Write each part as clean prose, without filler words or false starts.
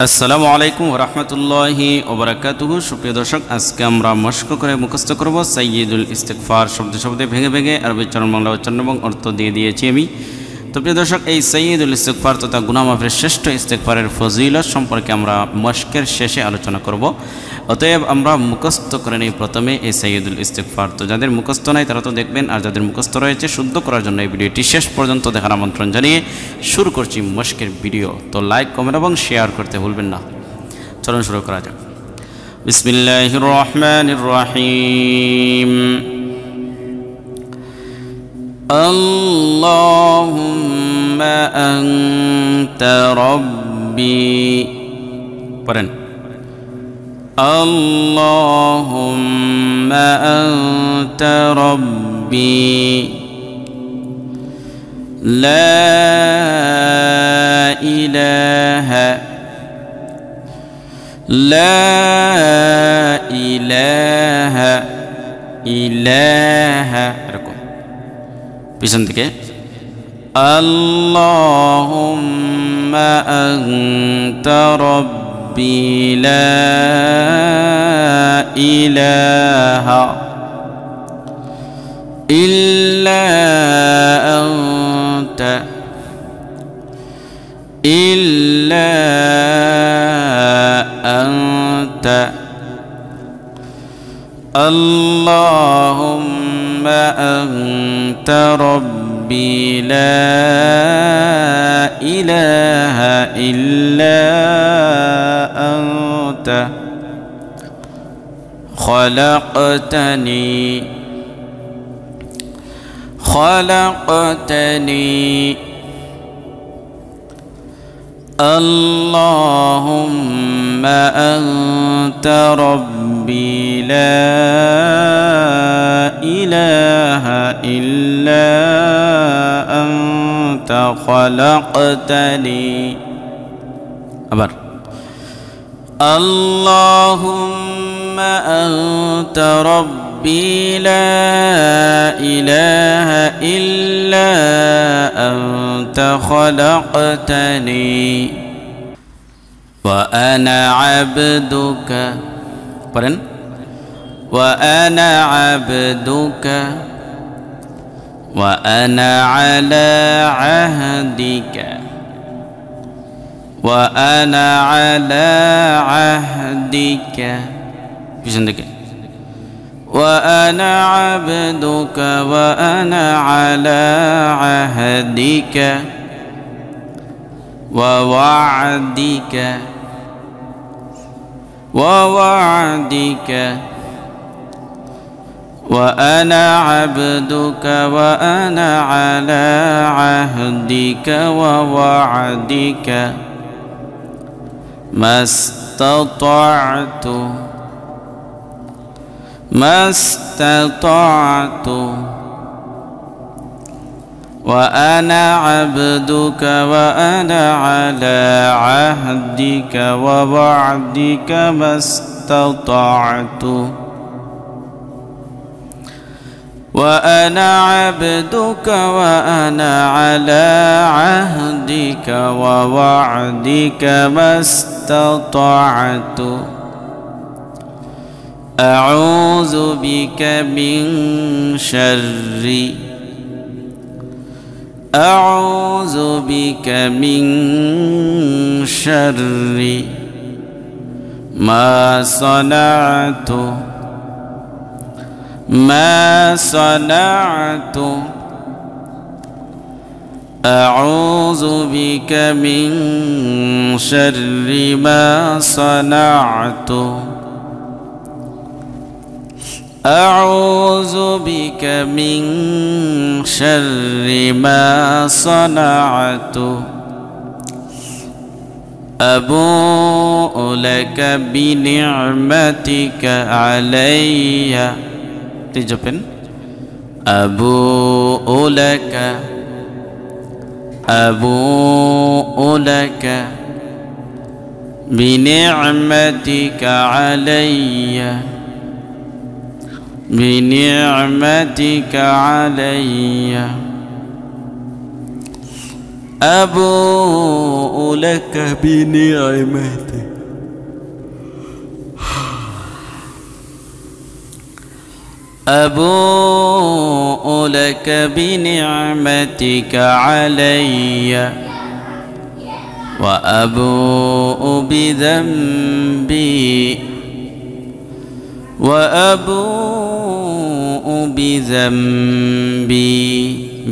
আসসালামু আলাইকুম ওয়া রাহমাতুল্লাহি ওয়া বারাকাতুহু। সুপ্রিয় দর্শক, আজকে আমরা মশক করে মুখস্থ করব সাইয়্যিদুল ইস্তিগফার। শব্দে শব্দে ভেঙে ভেঙে আরবি উচ্চারণ, বাংলা উচ্চারণ এবং অর্থ দিয়ে দিয়েছি আমি। তো প্রিয় দর্শক, এই সাইয়্যিদুল ইস্তিগফার তথা গুনাহ মাফের শ্রেষ্ঠ ইস্তিগফারের ফজিলত সম্পর্কে আমরা মশকের শেষে আলোচনা করব। অতএব আমরা মুখস্থ করে নিই প্রথমে এই সাইয়্যিদুল ইস্তিগফার। তো যাদের মুখস্থ নাই তারা তো দেখবেন, আর যাদের মুখস্থ রয়েছে শুদ্ধ করার জন্য এই ভিডিওটি শেষ পর্যন্ত দেখার আমন্ত্রণ জানিয়ে শুরু করছি মশকের ভিডিও। তো লাইক, কমেন্ট এবং শেয়ার করতে ভুলবেন না। চলুন শুরু করা যাক। বিসমিল্লাহির রহমানির রহিম। আল্লাহুম্মা আনতা রাব্বি। পড়েন, আল্লাহুম্মা আনতা রাব্বি লা ইলাহা ইলাহা এরকম পিছন থেকে আল্লাহুম্মা আনতা রাব্বি লা ইলাহা ইল্লা আনতা আল্লাহুম্মা আনতা রাব্বি লা ইলাহা ইল্লা আনতা খলাকতানি আল্লাহুম্মা আনতা রাব্বি লা ইলাহা ইল্লা আনতা খলাকতানি। আবার আল্লাহুম্মা আনতা রাব্বি লা ইলাহা ইল্লা আনতা খলাকতানি ওয়া আনা আবদুকা। পড়েন, ওয়া আনা আবদুকা ওয়া আনা আলা আহদিকা ওয়া আনা আলা আহদিকা। পিছন থেকে ওয়া আনা আবদুকা ওয়া আনা আলা আহদিকা ওয়া ওয়া'দিকা وأنا عبدك وأنا على عهدك ووعدك ما استطعت وأنا عبدك وأنا على عهدك ووعدك ما استطعت وأنا عبدك وأنا على عهدك ووعدك ما استطعت أعوذ بك من شر ما صنعت أعوذ بك من شر ما صنعت أعوذ بك من شر ما صنعت أبوء لك بنعمتك علي. تجبن أبوء لك بنعمتك علي بنعمتك علي أبوء لك بنعمتك أبوء لك بنعمتك علي وأبوء بذنبي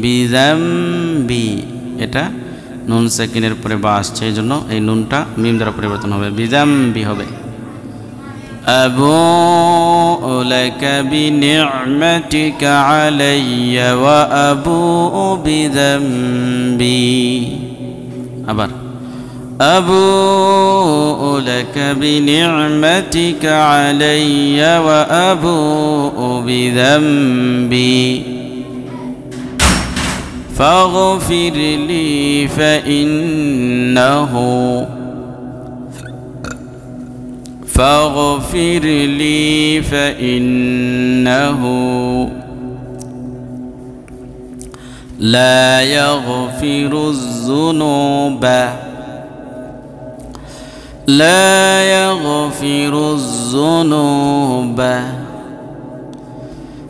বিযামবি এটা নুন সেকেন্ডের পরে বা আসছে এজন্য এই নুনটা মিম দ্বারা পরিবর্তন হবে বিযামবি হবে আবুউ লাকা বিনি'মাতিকা আলাইয়া ওয়া আবুউ বিযামবি আবার أبوء لك بنعمتك علي وأبوء بذنبي فاغفر لي فإنه لا يغفر الذنوب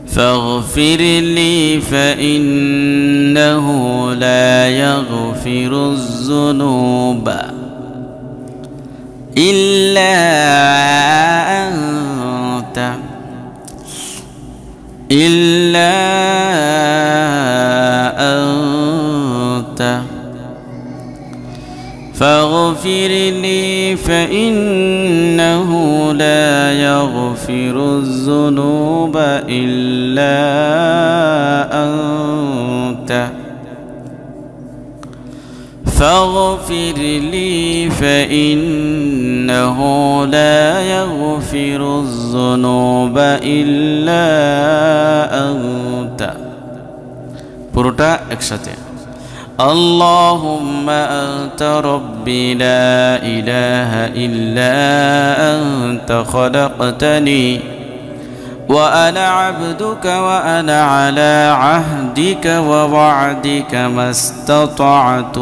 فاغفر لي فإنه لا يغفر الذنوب إلا أنت فاغفر لي فإنه لا يغفر الذنوب إلا أنت فاغفر لي فإنه لا يغفر الذنوب إلا أنت পুরোটা একসাথে اللهم أنت ربي لا إله إلا أنت خلقتني وأنا عبدك وأنا على عهدك ووعدك ما استطعت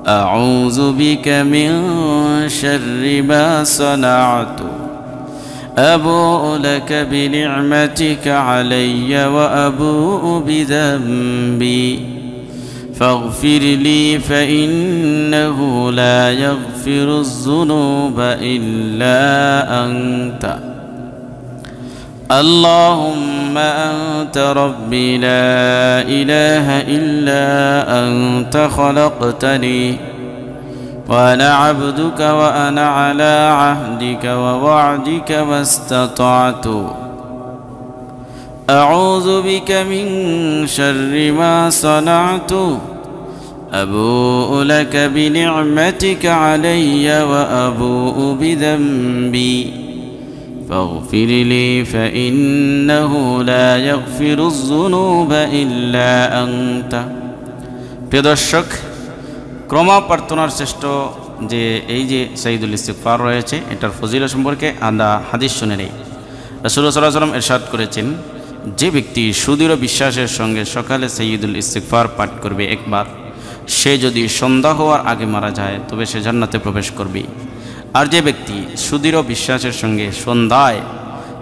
أعوذ بك من شر ما صنعت أبوء لك بنعمتك علي وأبوء بذنبي فاغفر لي فإنه لا يغفر الذنوب إلا أنت اللهم أنت ربي لا إله إلا أنت خلقتني وأنا عبدك وأنا على عهدك ووعدك ما استطعت أعوذ بك من شر ما صنعت أبوء لك بنعمتك علي وأبوء بذنبي فاغفر لي فإنه لا يغفر الذنوب إلا أنت প্রিয় দর্শক ক্রমপ্রার্থনার শ্রেষ্ঠ যে এই যে সাইয়্যিদুল ইস্তিগফার রয়েছে এটার ফজিলত সম্পর্কে আমরা হাদিস শুনে নেই রাসূলুল্লাহ সাল্লাল্লাহু আলাইহি ওয়াসাল্লাম ইরশাদ করেছেন যে ব্যক্তি সুদৃঢ় বিশ্বাসের সঙ্গে সকালে সাইয়্যিদুল ইস্তিগফার পাঠ করবে একবার সে যদি সন্ধ্যা হওয়ার আগে মারা যায় তবে সে জান্নাতে প্রবেশ করবে আর যে ব্যক্তি সুদৃঢ় বিশ্বাসের সঙ্গে সন্ধ্যায়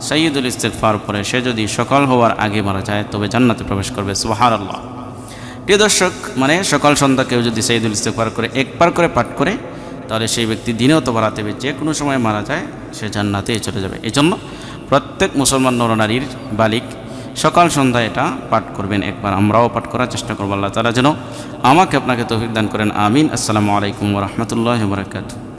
সাইয়্যিদুল ইস্তিগফার পড়ে সে যদি সকাল হওয়ার আগে মারা যায় তবে জান্নাতে প্রবেশ করবে সুবহানাল্লাহ প্রিয় দর্শক মানে সকাল সন্ধ্যা কেউ যদি সাইয়্যিদুল ইস্তিগফার করে একবার করে পাঠ করে তাহলে সেই ব্যক্তি দিনেও তো বাড়াতে হবে যে কোনো সময় মারা যায় সে জান্নাতে চলে যাবে এই জন্য প্রত্যেক মুসলমান নরনারীর বালিক সকাল সন্ধ্যায় এটা পাঠ করবেন একবার আমরাও পাঠ করার চেষ্টা করব আল্লাহ তাআলা যেন আমাকে আপনাকে তৌফিক দান করেন আমিন আসসালামু আলাইকুম ওয়া রাহমাতুল্লাহি ওয়া বারাকাতুহু